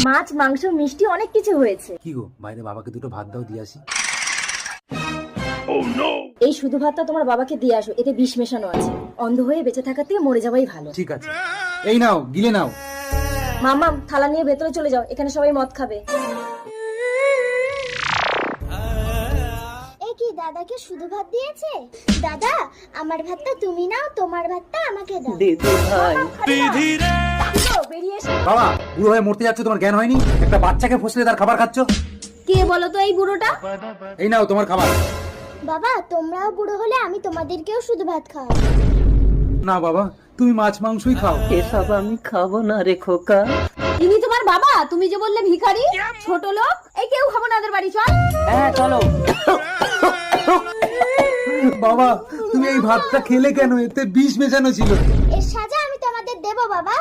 মাছ, মাংস, মিষ্টি অনেক কিছু হয়েছে। কি গো, বাইরে বাবাকে দুটো ভাত দাও, দিয়ে আসি। এই শুধু ভাতটা তোমার বাবাকে দিয়ে আসো, এতে বিষ মেশানো আছে। অন্ধ হয়ে বেঁচে থাকার থেকে মরে যাওয়াই ভালো। ঠিক আছে, এই নাও, গিলে নাও। মামা, থালা নিয়ে ভেতরে চলে যাও, এখানে সবাই মদ খাবে। এই কি দাদাকে শুধু ভাত দিয়েছে? দাদা, আমার ভাতটা তুমি নাও, তোমার ভাতটা আমাকে দাও। বেরিয়ে এসো। বাবা, বুড়ো হয়ে মরতে যাচ্ছে, তোমার জ্ঞান হয়নি? একটা বাচ্চাকে ফসলে তার খাবার খাচ্ছ। কে বলো তো এই বুড়োটা? এই নাও তোমার খাবার। বাবা, তোমরাও বুড়ো হলে আমি তোমাদেরকেও শুধু ভাত খাওয়াবো। না বাবা, তুমি মাছ মাংসই খাও। এসব আমি খাবো না রে খোকা। ইনি তোমার বাবা? তুমি যে বললে ভিখারি, ছোট লোক। এই কেউ খাবো না, ওদের বাড়ি চল। হ্যাঁ চলো। বাবা, তুমি এই ভাতটা খেলে কেন? এতে বিষ মেশানো ছিল। এর সাজা আমি তোমাদের দেবো বাবা।